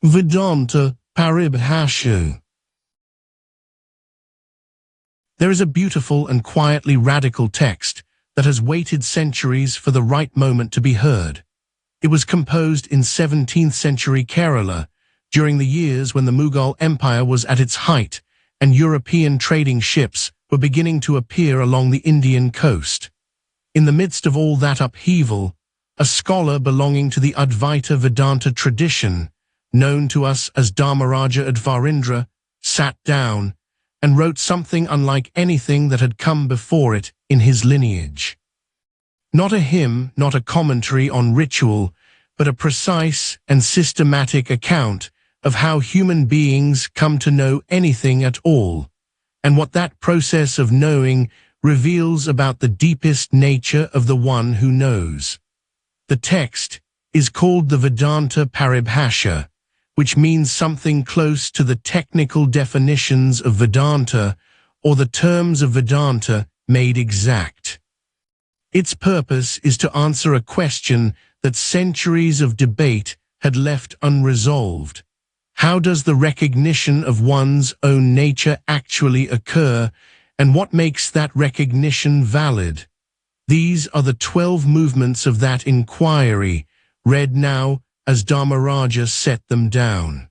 Vedanta Paribhasha. There is a beautiful and quietly radical text that has waited centuries for the right moment to be heard. It was composed in 17th century Kerala, during the years when the Mughal Empire was at its height and European trading ships were beginning to appear along the Indian coast. In the midst of all that upheaval, a scholar belonging to the Advaita Vedanta tradition, known to us as Dharmaraja Adhvarindra, sat down and wrote something unlike anything that had come before it in his lineage. Not a hymn, not a commentary on ritual, but a precise and systematic account of how human beings come to know anything at all, and what that process of knowing reveals about the deepest nature of the one who knows. The text is called the Vedanta Paribhasha, which means something close to the technical definitions of Vedanta, or the terms of Vedanta made exact. Its purpose is to answer a question that centuries of debate had left unresolved. How does the recognition of one's own nature actually occur, and what makes that recognition valid? These are the 12 movements of that inquiry, read now as Dharmaraja set them down.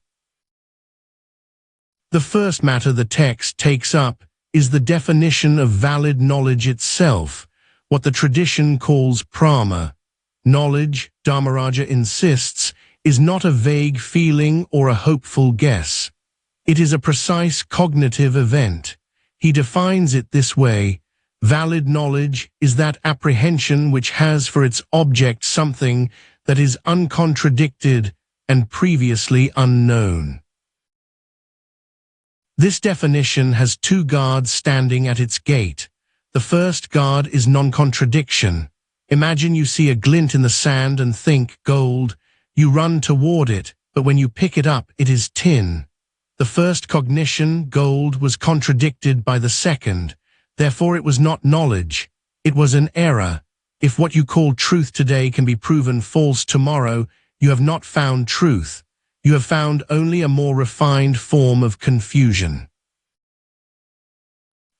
The first matter the text takes up is the definition of valid knowledge itself, what the tradition calls prama. Knowledge, Dharmaraja insists, is not a vague feeling or a hopeful guess. It is a precise cognitive event. He defines it this way: valid knowledge is that apprehension which has for its object something that is uncontradicted and previously unknown. This definition has two guards standing at its gate. The first guard is non-contradiction. Imagine you see a glint in the sand and think gold. You run toward it, but when you pick it up, it is tin. The first cognition, gold, was contradicted by the second. Therefore, it was not knowledge. It was an error. If what you call truth today can be proven false tomorrow, you have not found truth. You have found only a more refined form of confusion.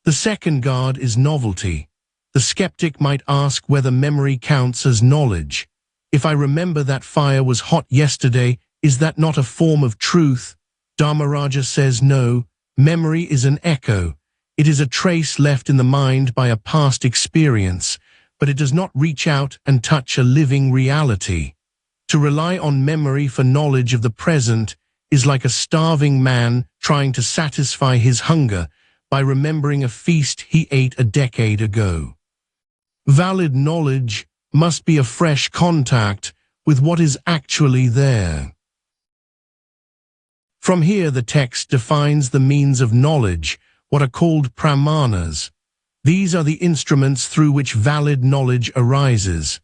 The second guard is novelty. The skeptic might ask whether memory counts as knowledge. If I remember that fire was hot yesterday, is that not a form of truth? Dharmaraja says no. Memory is an echo. It is a trace left in the mind by a past experience, but it does not reach out and touch a living reality. To rely on memory for knowledge of the present is like a starving man trying to satisfy his hunger by remembering a feast he ate a decade ago. Valid knowledge must be a fresh contact with what is actually there. From here, the text defines the means of knowledge, what are called pramanas. These are the instruments through which valid knowledge arises.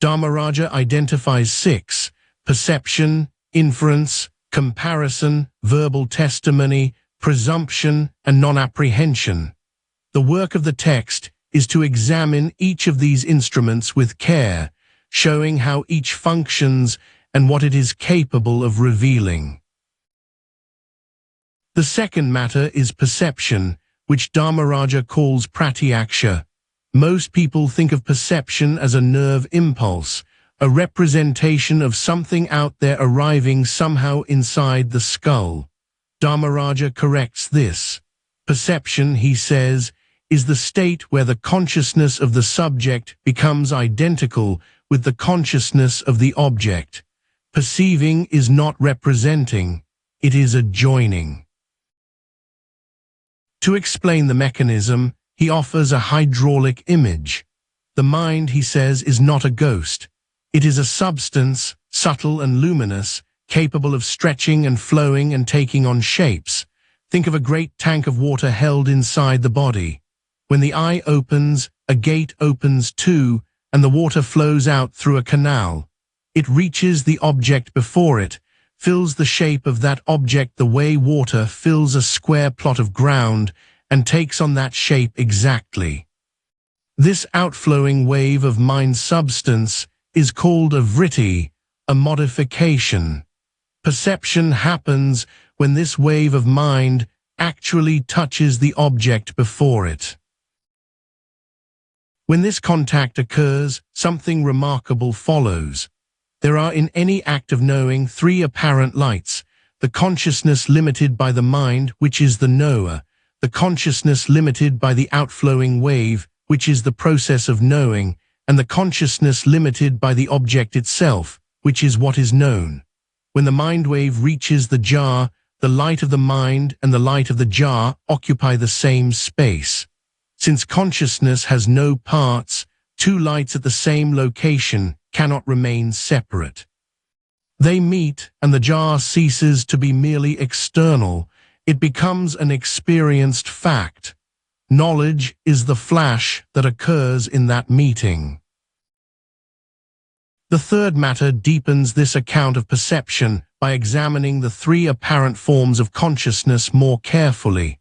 Dharmaraja identifies 6: perception, inference, comparison, verbal testimony, presumption, and non-apprehension. The work of the text is to examine each of these instruments with care, showing how each functions and what it is capable of revealing. The second matter is perception, which Dharmaraja calls pratyaksha. Most people think of perception as a nerve impulse, a representation of something out there arriving somehow inside the skull. Dharmaraja corrects this. Perception, he says, is the state where the consciousness of the subject becomes identical with the consciousness of the object. Perceiving is not representing, it is adjoining. To explain the mechanism, he offers a hydraulic image. The mind, he says, is not a ghost. It is a substance, subtle and luminous, capable of stretching and flowing and taking on shapes. Think of a great tank of water held inside the body. When the eye opens, a gate opens too, and the water flows out through a canal. It reaches the object before it, fills the shape of that object the way water fills a square plot of ground, and takes on that shape exactly. This outflowing wave of mind substance is called a vritti, a modification. Perception happens when this wave of mind actually touches the object before it. When this contact occurs, something remarkable follows. There are in any act of knowing three apparent lights: the consciousness limited by the mind, which is the knower; the consciousness limited by the outflowing wave, which is the process of knowing; and the consciousness limited by the object itself, which is what is known. When the mind wave reaches the jar, the light of the mind and the light of the jar occupy the same space. Since consciousness has no parts, two lights at the same location cannot remain separate. They meet, and the jar ceases to be merely external. It becomes an experienced fact. Knowledge is the flash that occurs in that meeting. The third matter deepens this account of perception by examining the three apparent forms of consciousness more carefully.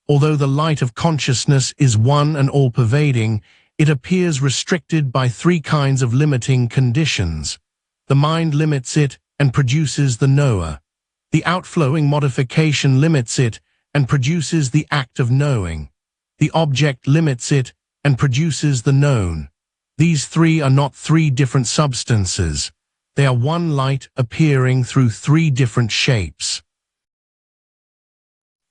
Although the light of consciousness is one and all-pervading, it appears restricted by three kinds of limiting conditions. The mind limits it and produces the knower. The outflowing modification limits it and produces the act of knowing. The object limits it and produces the known. These three are not three different substances. They are one light appearing through three different shapes.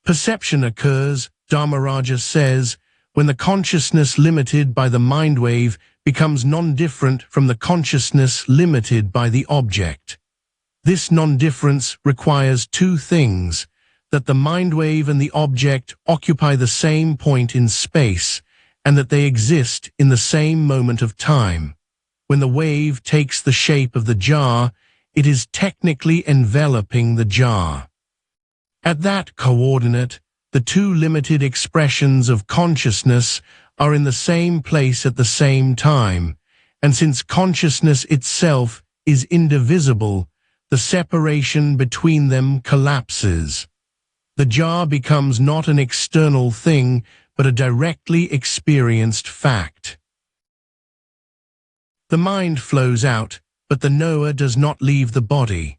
Perception occurs, Dharmaraja says, when the consciousness limited by the mind wave becomes non-different from the consciousness limited by the object. This non-difference requires two things: that the mind wave and the object occupy the same point in space, and that they exist in the same moment of time. When the wave takes the shape of the jar, it is technically enveloping the jar. At that coordinate, the two limited expressions of consciousness are in the same place at the same time, and since consciousness itself is indivisible, the separation between them collapses. The jar becomes not an external thing, but a directly experienced fact. The mind flows out, but the knower does not leave the body.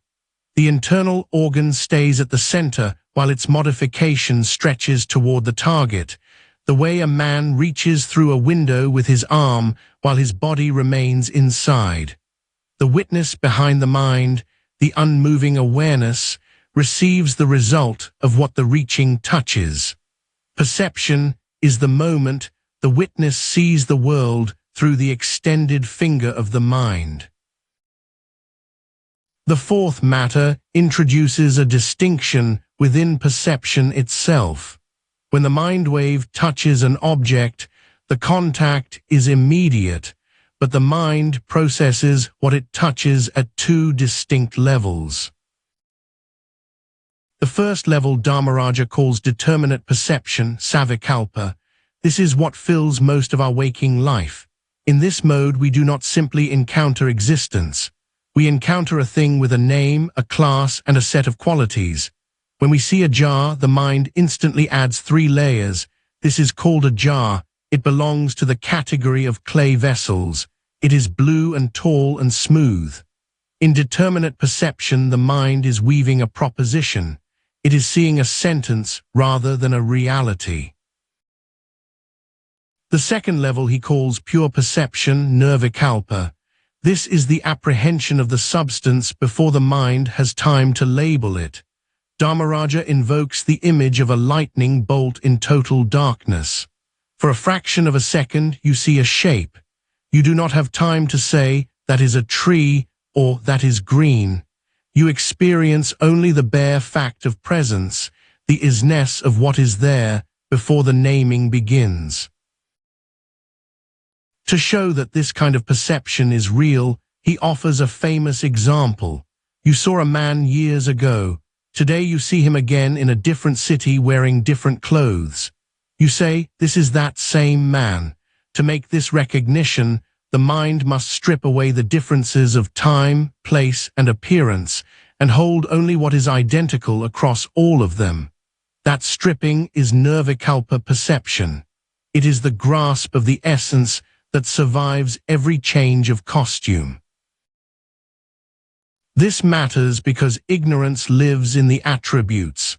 The internal organ stays at the center while its modification stretches toward the target, the way a man reaches through a window with his arm while his body remains inside. The witness behind the mind, the unmoving awareness, receives the result of what the reaching touches. Perception is the moment the witness sees the world through the extended finger of the mind. The fourth matter introduces a distinction within perception itself. When the mind wave touches an object, the contact is immediate, but the mind processes what it touches at two distinct levels. The first level Dharmaraja calls determinate perception, savikalpa. This is what fills most of our waking life. In this mode, we do not simply encounter existence. We encounter a thing with a name, a class, and a set of qualities. When we see a jar, the mind instantly adds three layers. This is called a jar. It belongs to the category of clay vessels. It is blue and tall and smooth. In determinate perception, the mind is weaving a proposition. It is seeing a sentence rather than a reality. The second level he calls pure perception, nirvikalpa. This is the apprehension of the substance before the mind has time to label it. Dharmaraja invokes the image of a lightning bolt in total darkness. For a fraction of a second, you see a shape. You do not have time to say, that is a tree, or that is green. You experience only the bare fact of presence, the isness of what is there, before the naming begins. To show that this kind of perception is real, he offers a famous example. You saw a man years ago. Today you see him again in a different city wearing different clothes. You say, this is that same man. To make this recognition, the mind must strip away the differences of time, place, and appearance, and hold only what is identical across all of them. That stripping is nirvikalpa perception. It is the grasp of the essence that survives every change of costume. This matters because ignorance lives in the attributes.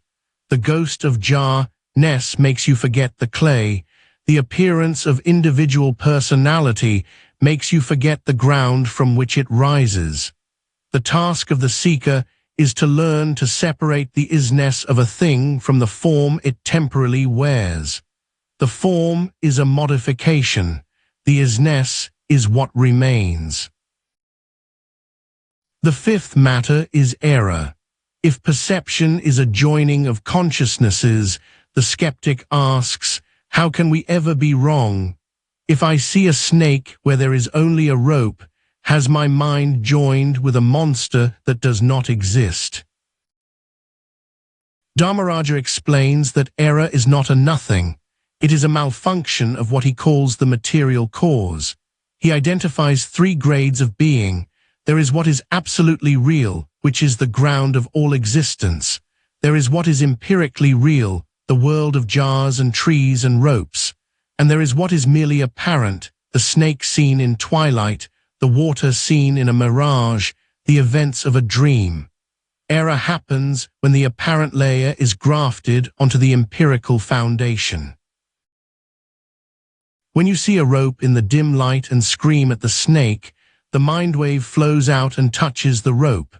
The ghost of jar-ness makes you forget the clay. The appearance of individual personality makes you forget the ground from which it rises. The task of the seeker is to learn to separate the isness of a thing from the form it temporarily wears. The form is a modification. The isness is what remains. The fifth matter is error. If perception is a joining of consciousnesses, the skeptic asks, how can we ever be wrong? If I see a snake where there is only a rope, has my mind joined with a monster that does not exist? Dharmaraja explains that error is not a nothing. It is a malfunction of what he calls the material cause. He identifies three grades of being. There is what is absolutely real, which is the ground of all existence. There is what is empirically real, the world of jars and trees and ropes. And there is what is merely apparent, the snake seen in twilight, the water seen in a mirage, the events of a dream. Error happens when the apparent layer is grafted onto the empirical foundation. When you see a rope in the dim light and scream at the snake, the mind wave flows out and touches the rope.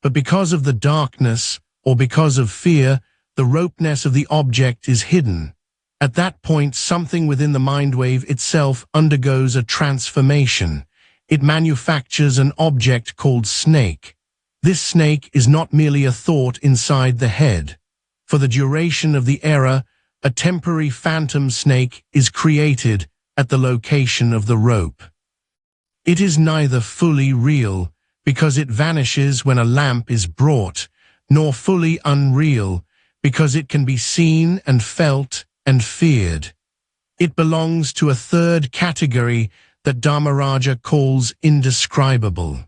But because of the darkness, or because of fear, the ropeness of the object is hidden. At that point, something within the mind wave itself undergoes a transformation. It manufactures an object called snake. This snake is not merely a thought inside the head. For the duration of the error, a temporary phantom snake is created at the location of the rope. It is neither fully real, because it vanishes when a lamp is brought, nor fully unreal, because it can be seen and felt and feared. It belongs to a third category that Dharmaraja calls indescribable.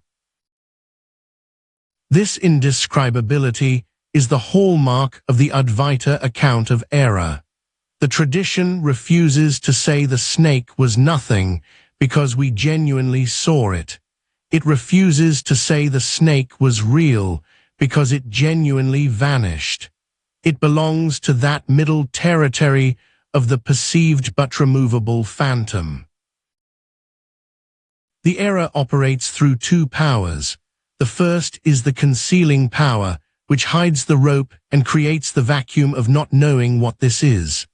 This indescribability is the hallmark of the Advaita account of error. The tradition refuses to say the snake was nothing because we genuinely saw it. It refuses to say the snake was real because it genuinely vanished. It belongs to that middle territory of the perceived but removable phantom. The error operates through two powers. The first is the concealing power, which hides the rope and creates the vacuum of not knowing what this is.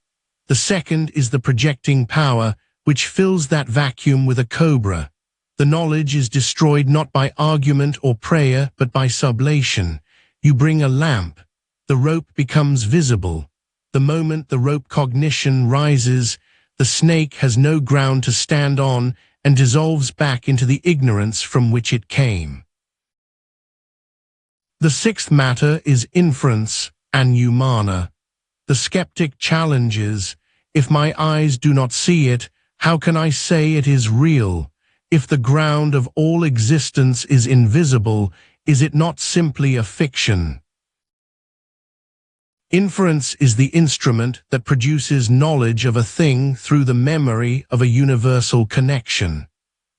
The second is the projecting power, which fills that vacuum with a cobra. The knowledge is destroyed not by argument or prayer, but by sublation. You bring a lamp. The rope becomes visible. The moment the rope cognition rises, the snake has no ground to stand on and dissolves back into the ignorance from which it came. The sixth matter is inference, anumana. The skeptic challenges, if my eyes do not see it, how can I say it is real? If the ground of all existence is invisible, is it not simply a fiction? Inference is the instrument that produces knowledge of a thing through the memory of a universal connection.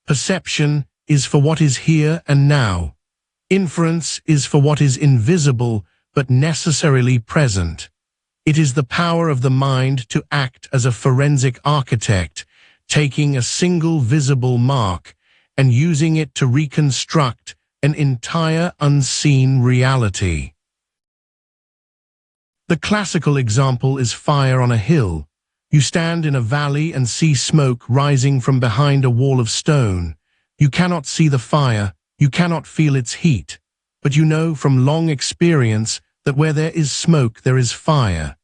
Perception is for what is here and now. Inference is for what is invisible but necessarily present. It is the power of the mind to act as a forensic architect, taking a single visible mark and using it to reconstruct an entire unseen reality. The classical example is fire on a hill. You stand in a valley and see smoke rising from behind a wall of stone. You cannot see the fire, you cannot feel its heat, but you know from long experience that where there is smoke there is fire.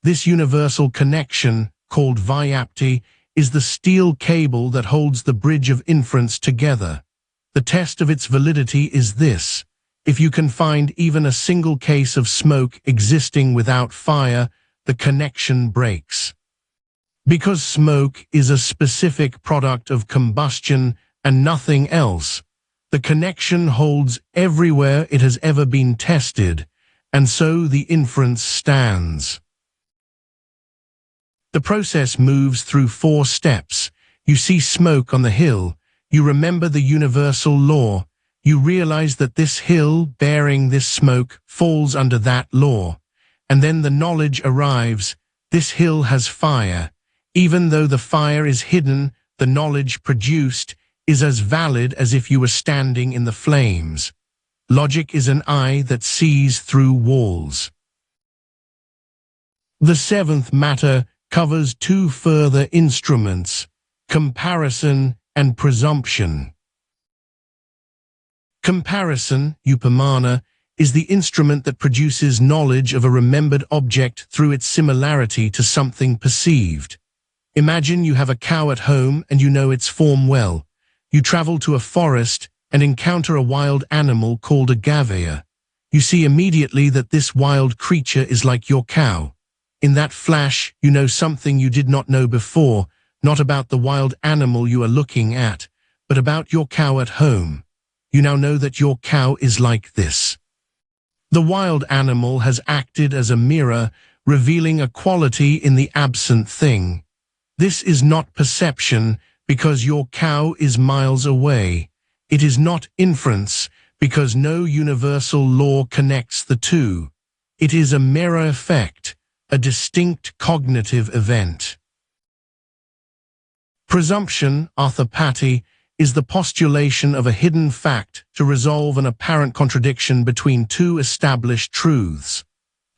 This universal connection, called vyapti, is the steel cable that holds the bridge of inference together. The test of its validity is this: if you can find even a single case of smoke existing without fire, the connection breaks. Because smoke is a specific product of combustion and nothing else, the connection holds everywhere it has ever been tested, and so the inference stands. The process moves through 4 steps. You see smoke on the hill, you remember the universal law, You realize that this hill bearing this smoke falls under that law. And then the knowledge arrives, this hill has fire. Even though the fire is hidden, the knowledge produced is as valid as if you were standing in the flames. Logic is an eye that sees through walls. The seventh matter covers two further instruments, comparison and presumption. Comparison, upamana, is the instrument that produces knowledge of a remembered object through its similarity to something perceived. Imagine you have a cow at home and you know its form well. You travel to a forest and encounter a wild animal called a gavea. You see immediately that this wild creature is like your cow. In that flash, you know something you did not know before, not about the wild animal you are looking at, but about your cow at home. You now know that your cow is like this. The wild animal has acted as a mirror, revealing a quality in the absent thing. This is not perception, because your cow is miles away. It is not inference, because no universal law connects the two. It is a mirror effect, a distinct cognitive event. Presumption, arthapati, is the postulation of a hidden fact to resolve an apparent contradiction between two established truths.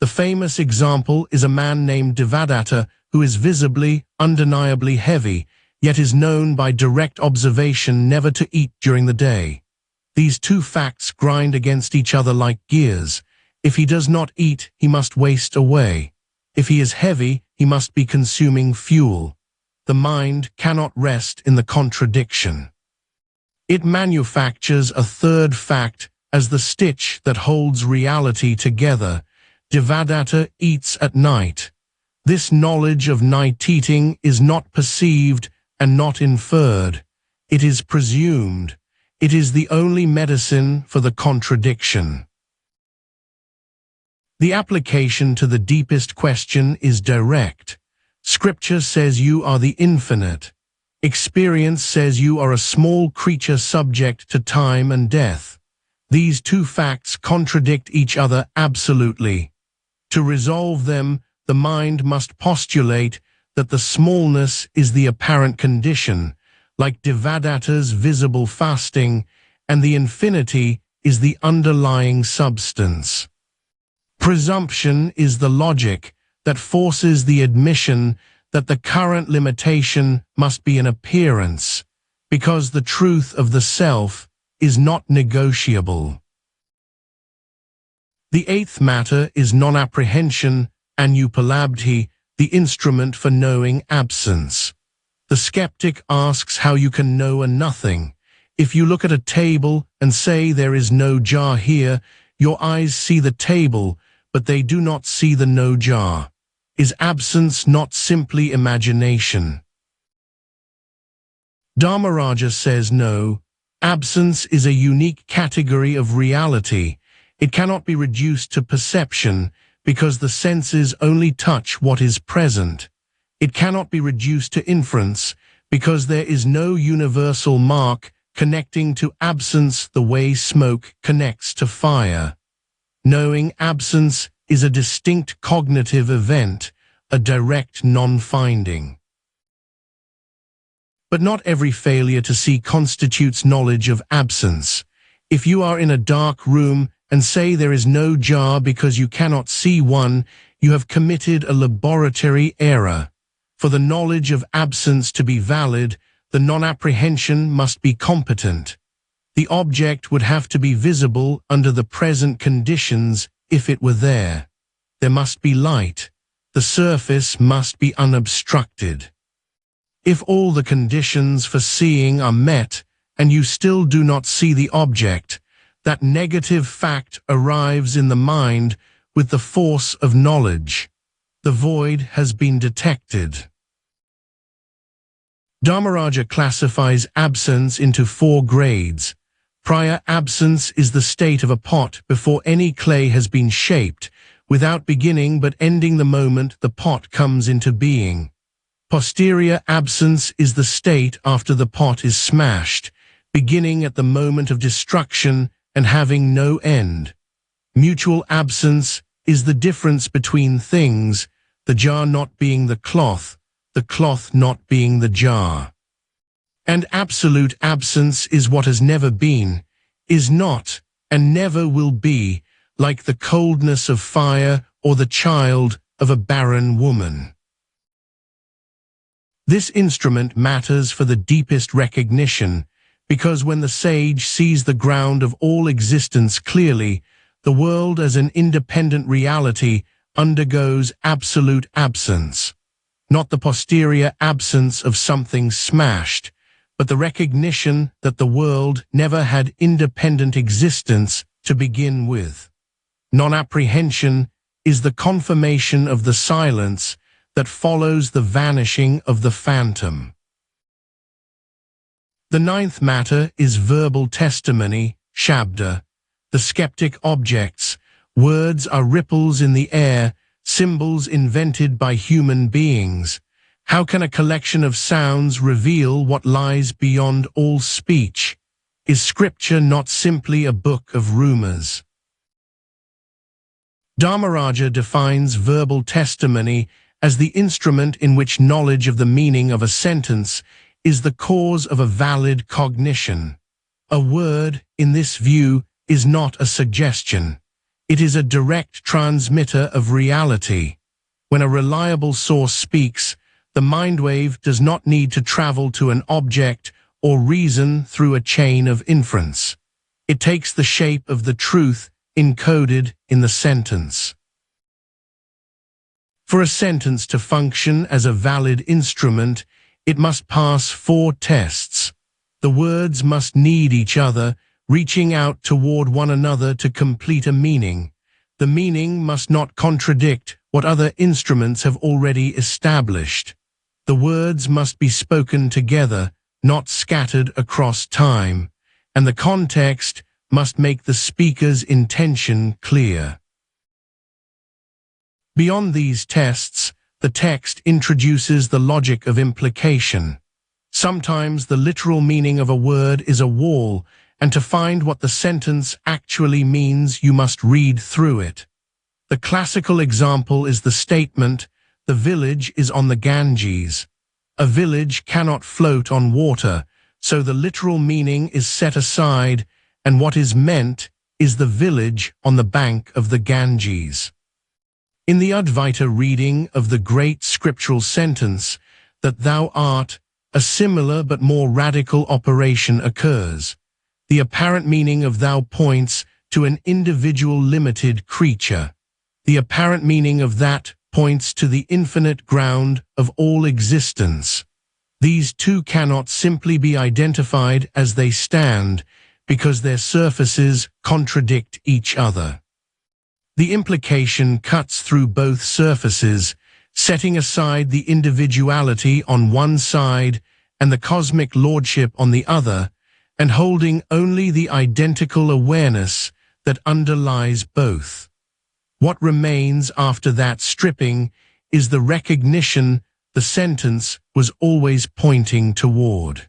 The famous example is a man named Devadatta who is visibly, undeniably heavy, yet is known by direct observation never to eat during the day. These two facts grind against each other like gears. If he does not eat, he must waste away. If he is heavy, he must be consuming fuel. The mind cannot rest in the contradiction. It manufactures a third fact as the stitch that holds reality together. Devadatta eats at night. This knowledge of night eating is not perceived and not inferred. It is presumed. It is the only medicine for the contradiction. The application to the deepest question is direct. Scripture says you are the infinite. Experience says you are a small creature subject to time and death. These two facts contradict each other absolutely. To resolve them, the mind must postulate that the smallness is the apparent condition, like Devadatta's visible fasting, and the infinity is the underlying substance. Presumption is the logic that forces the admission that the current limitation must be an appearance, because the truth of the self is not negotiable. The eighth matter is non-apprehension and upalabdhi, the instrument for knowing absence. The skeptic asks how you can know a nothing. If you look at a table and say there is no jar here, your eyes see the table, but they do not see the no jar. Is absence not simply imagination? Dharmaraja says no. Absence is a unique category of reality. It cannot be reduced to perception because the senses only touch what is present. It cannot be reduced to inference because there is no universal mark connecting to absence the way smoke connects to fire. Knowing absence is a distinct cognitive event, a direct non-finding. But not every failure to see constitutes knowledge of absence. If you are in a dark room and say there is no jar because you cannot see one, you have committed a laboratory error. For the knowledge of absence to be valid, the non-apprehension must be competent. The object would have to be visible under the present conditions if it were there. There must be light. The surface must be unobstructed. If all the conditions for seeing are met and you still do not see the object, that negative fact arrives in the mind with the force of knowledge. The void has been detected. Dharmaraja classifies absence into 4 grades. Prior absence is the state of a pot before any clay has been shaped, without beginning but ending the moment the pot comes into being. Posterior absence is the state after the pot is smashed, beginning at the moment of destruction and having no end. Mutual absence is the difference between things, the jar not being the cloth not being the jar. And absolute absence is what has never been, is not, and never will be, like the coldness of fire or the child of a barren woman. This instrument matters for the deepest recognition, because when the sage sees the ground of all existence clearly, the world as an independent reality undergoes absolute absence. Not the posterior absence of something smashed, but the recognition that the world never had independent existence to begin with. Non-apprehension is the confirmation of the silence that follows the vanishing of the phantom. The ninth matter is verbal testimony, shabda. The skeptic objects. Words are ripples in the air, symbols invented by human beings. How can a collection of sounds reveal what lies beyond all speech? Is scripture not simply a book of rumors? Dharmaraja defines verbal testimony as the instrument in which knowledge of the meaning of a sentence is the cause of a valid cognition. A word, in this view, is not a suggestion. It is a direct transmitter of reality. When a reliable source speaks, the mind wave does not need to travel to an object or reason through a chain of inference. It takes the shape of the truth encoded in the sentence. For a sentence to function as a valid instrument, it must pass 4 tests. The words must need each other, reaching out toward one another to complete a meaning. The meaning must not contradict what other instruments have already established. The words must be spoken together, not scattered across time, and the context must make the speaker's intention clear. Beyond these tests, the text introduces the logic of implication. Sometimes the literal meaning of a word is a wall, and to find what the sentence actually means, you must read through it. The classical example is the statement, "The village is on the Ganges." A village cannot float on water, so the literal meaning is set aside, and what is meant is the village on the bank of the Ganges. In the Advaita reading of the great scriptural sentence, "that thou art," a similar but more radical operation occurs. The apparent meaning of thou points to an individual limited creature. The apparent meaning of that points to the infinite ground of all existence. These two cannot simply be identified as they stand, because their surfaces contradict each other. The implication cuts through both surfaces, setting aside the individuality on one side and the cosmic lordship on the other, and holding only the identical awareness that underlies both. What remains after that stripping is the recognition the sentence was always pointing toward.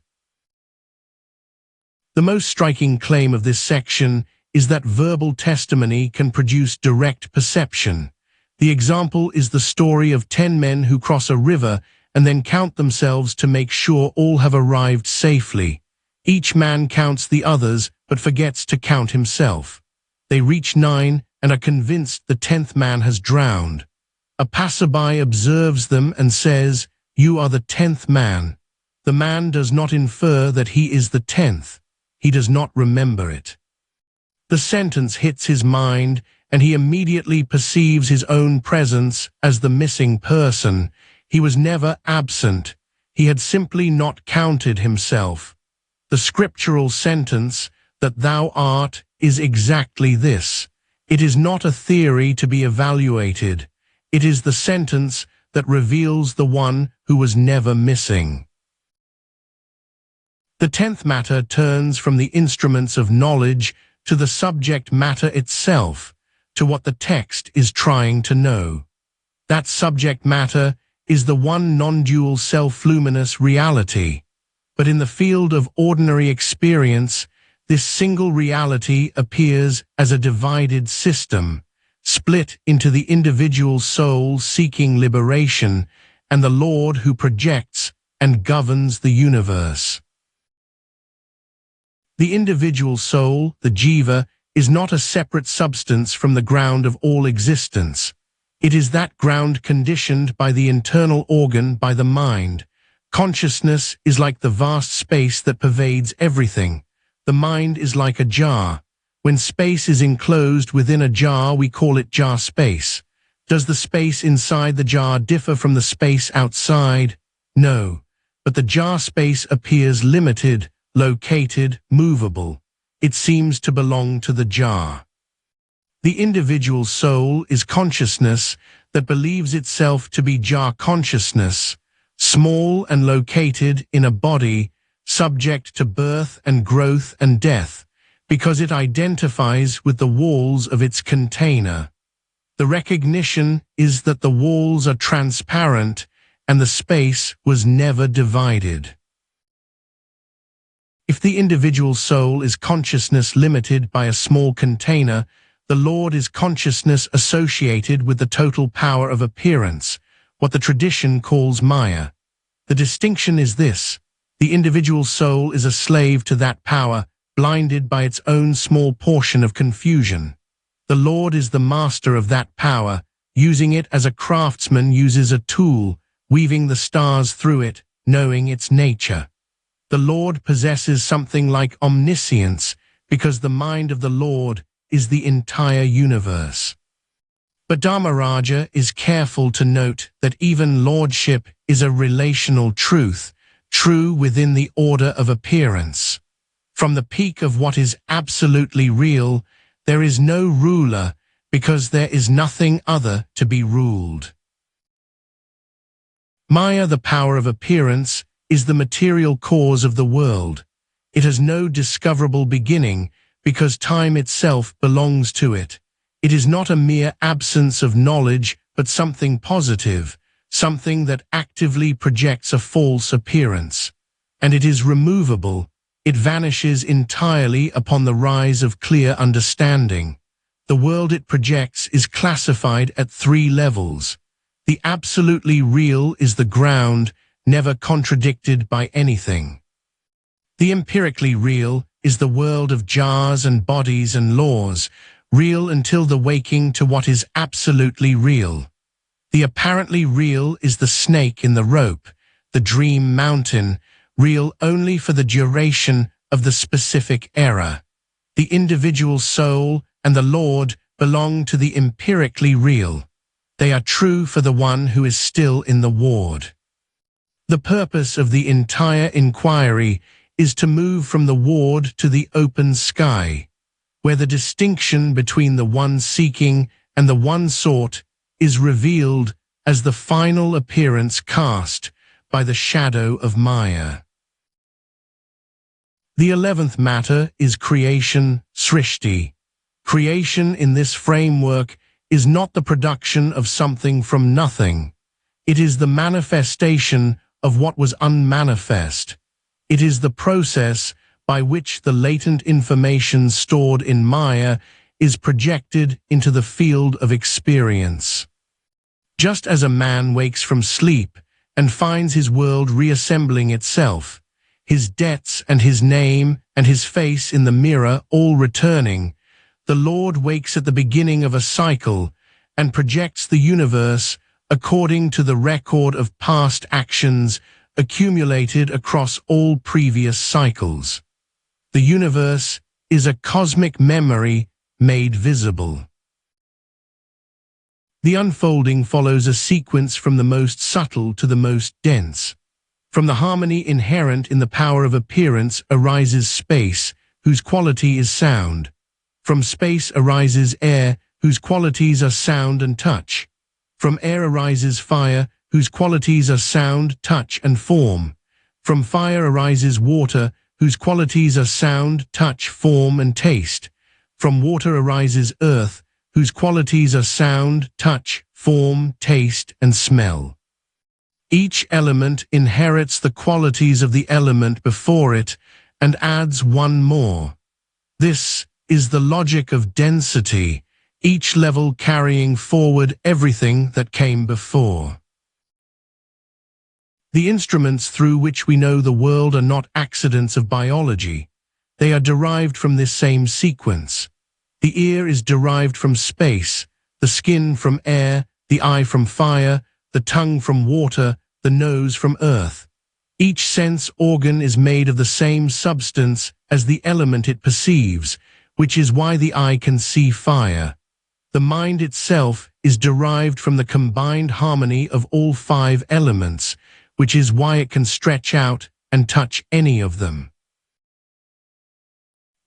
The most striking claim of this section is that verbal testimony can produce direct perception. The example is the story of 10 men who cross a river and then count themselves to make sure all have arrived safely. Each man counts the others but forgets to count himself. They reach 9 and are convinced the 10th man has drowned. A passerby observes them and says, "You are the 10th man." The man does not infer that he is the 10th. He does not remember it. The sentence hits his mind, and he immediately perceives his own presence as the missing person. He was never absent. He had simply not counted himself. The scriptural sentence, "that thou art," is exactly this. It is not a theory to be evaluated. It is the sentence that reveals the one who was never missing. The 10th matter turns from the instruments of knowledge to the subject matter itself, to what the text is trying to know. That subject matter is the one non-dual self-luminous reality. But in the field of ordinary experience, this single reality appears as a divided system, split into the individual soul seeking liberation and the Lord who projects and governs the universe. The individual soul, the jiva, is not a separate substance from the ground of all existence. It is that ground conditioned by the internal organ, by the mind. Consciousness is like the vast space that pervades everything. The mind is like a jar. When space is enclosed within a jar, we call it jar space. Does the space inside the jar differ from the space outside? No. But the jar space appears limited, located, movable. It seems to belong to the jar. The individual soul is consciousness that believes itself to be jar consciousness, small and located in a body, subject to birth and growth and death, because it identifies with the walls of its container. The recognition is that the walls are transparent and the space was never divided. If the individual soul is consciousness limited by a small container, the Lord is consciousness associated with the total power of appearance, what the tradition calls Maya. The distinction is this: the individual soul is a slave to that power, blinded by its own small portion of confusion. The Lord is the master of that power, using it as a craftsman uses a tool, weaving the stars through it, knowing its nature. The Lord possesses something like omniscience, because the mind of the Lord is the entire universe. But Dharmaraja is careful to note that even lordship is a relational truth, true within the order of appearance. From the peak of what is absolutely real, there is no ruler, because there is nothing other to be ruled. Maya, the power of appearance, is the material cause of the world. It has no discoverable beginning, because time itself belongs to it. It is not a mere absence of knowledge, but something positive, something that actively projects a false appearance. And it is removable. It vanishes entirely upon the rise of clear understanding. The world it projects is classified at 3 levels. The absolutely real is the ground, never contradicted by anything. The empirically real is the world of jars and bodies and laws, real until the waking to what is absolutely real. The apparently real is the snake in the rope, the dream mountain, real only for the duration of the specific era. The individual soul and the Lord belong to the empirically real. They are true for the one who is still in the ward. The purpose of the entire inquiry is to move from the ward to the open sky, where the distinction between the one seeking and the one sought is revealed as the final appearance cast by the shadow of Maya. The 11th matter is creation, srishti. Creation in this framework is not the production of something from nothing. It is the manifestation of what was unmanifest. It is the process by which the latent information stored in Maya is projected into the field of experience. Just as a man wakes from sleep and finds his world reassembling itself, his debts and his name and his face in the mirror all returning, the Lord wakes at the beginning of a cycle and projects the universe according to the record of past actions accumulated across all previous cycles. The universe is a cosmic memory made visible. The unfolding follows a sequence from the most subtle to the most dense. From the harmony inherent in the power of appearance arises space, whose quality is sound. From space arises air, whose qualities are sound and touch. From air arises fire, whose qualities are sound, touch, and form. From fire arises water, whose qualities are sound, touch, form, and taste. From water arises earth, whose qualities are sound, touch, form, taste, and smell. Each element inherits the qualities of the element before it and adds one more. This is the logic of density, each level carrying forward everything that came before. The instruments through which we know the world are not accidents of biology. They are derived from this same sequence. The ear is derived from space, the skin from air, the eye from fire, the tongue from water, the nose from earth. Each sense organ is made of the same substance as the element it perceives, which is why the eye can see fire. The mind itself is derived from the combined harmony of all 5 elements, which is why it can stretch out and touch any of them.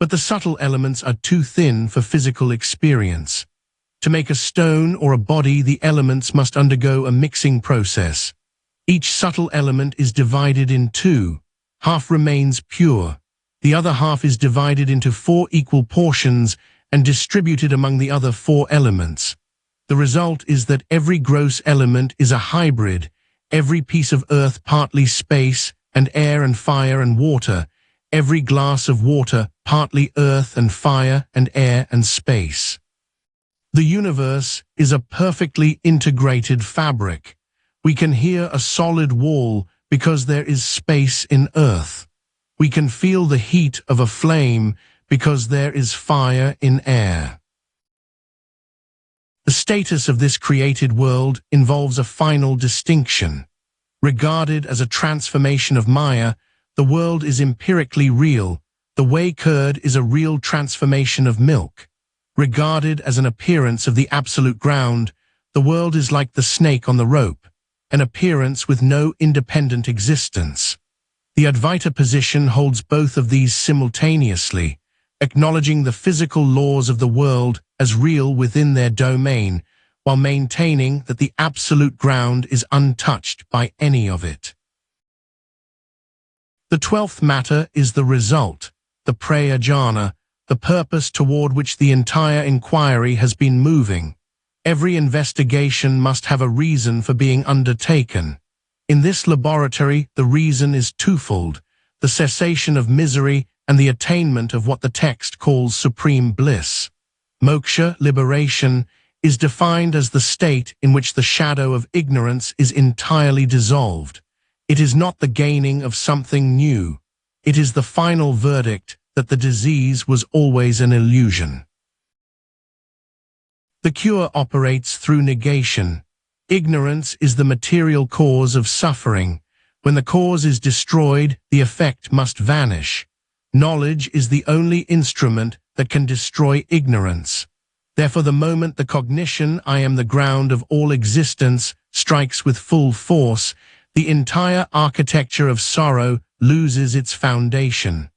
But the subtle elements are too thin for physical experience. To make a stone or a body, the elements must undergo a mixing process. Each subtle element is divided in 2. Half remains pure. The other half is divided into 4 equal portions and distributed among the other 4 elements. The result is that every gross element is a hybrid, every piece of earth partly space and air and fire and water, every glass of water partly earth and fire and air and space. The universe is a perfectly integrated fabric. We can hear a solid wall because there is space in earth. We can feel the heat of a flame because there is fire in air. The status of this created world involves a final distinction. Regarded as a transformation of Maya, the world is empirically real. The whey curd is a real transformation of milk. Regarded as an appearance of the absolute ground, the world is like the snake on the rope, an appearance with no independent existence. The Advaita position holds both of these simultaneously, acknowledging the physical laws of the world as real within their domain, while maintaining that the absolute ground is untouched by any of it. The 12th matter is the result, the prayajana, the purpose toward which the entire inquiry has been moving. Every investigation must have a reason for being undertaken. In this laboratory, the reason is twofold: the cessation of misery and the attainment of what the text calls supreme bliss. Moksha, liberation, is defined as the state in which the shadow of ignorance is entirely dissolved. It is not the gaining of something new. It is the final verdict that the disease was always an illusion. The cure operates through negation. Ignorance is the material cause of suffering. When the cause is destroyed, the effect must vanish. Knowledge is the only instrument that can destroy ignorance. Therefore, the moment the cognition, I am the ground of all existence, strikes with full force, the entire architecture of sorrow loses its foundation.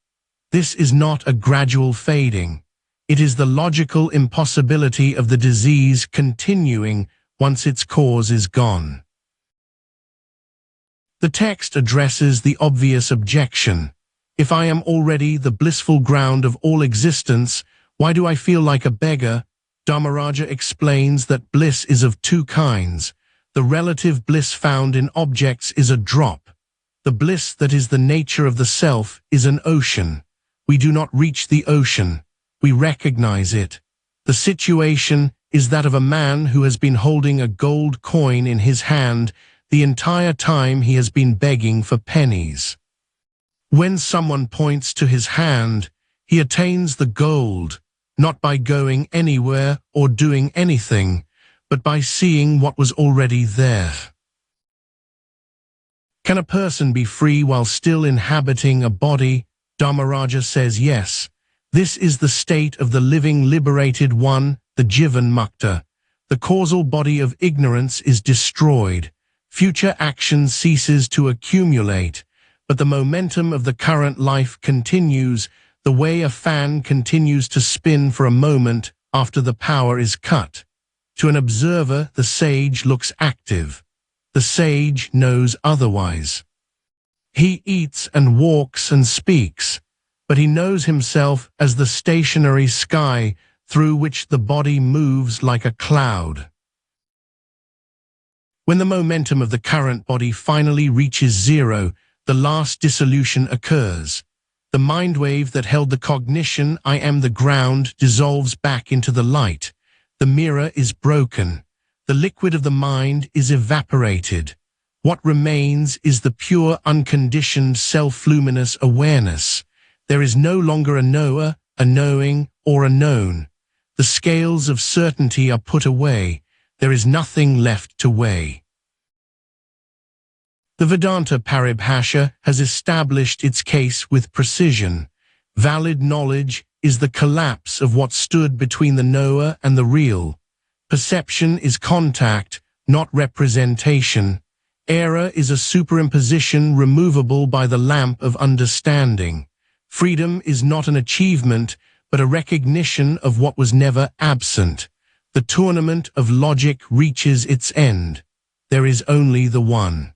This is not a gradual fading. It is the logical impossibility of the disease continuing once its cause is gone. The text addresses the obvious objection. If I am already the blissful ground of all existence, why do I feel like a beggar? Dharmaraja explains that bliss is of 2 kinds. The relative bliss found in objects is a drop. The bliss that is the nature of the self is an ocean. We do not reach the ocean. We recognize it. The situation is that of a man who has been holding a gold coin in his hand the entire time he has been begging for pennies. When someone points to his hand, he attains the gold, not by going anywhere or doing anything, but by seeing what was already there. Can a person be free while still inhabiting a body? Dharmaraja says yes. This is the state of the living liberated one, the Jivan Mukta. The causal body of ignorance is destroyed. Future action ceases to accumulate, but the momentum of the current life continues, the way a fan continues to spin for a moment after the power is cut. To an observer, the sage looks active. The sage knows otherwise. He eats and walks and speaks, but he knows himself as the stationary sky through which the body moves like a cloud. When the momentum of the current body finally reaches zero, the last dissolution occurs. The mind wave that held the cognition "I am the ground" dissolves back into the light. The mirror is broken. The liquid of the mind is evaporated. What remains is the pure, unconditioned, self-luminous awareness. There is no longer a knower, a knowing, or a known. The scales of certainty are put away. There is nothing left to weigh. The Vedanta Paribhasha has established its case with precision. Valid knowledge is the collapse of what stood between the knower and the real. Perception is contact, not representation. Error is a superimposition removable by the lamp of understanding. Freedom is not an achievement, but a recognition of what was never absent. The tournament of logic reaches its end. There is only the one.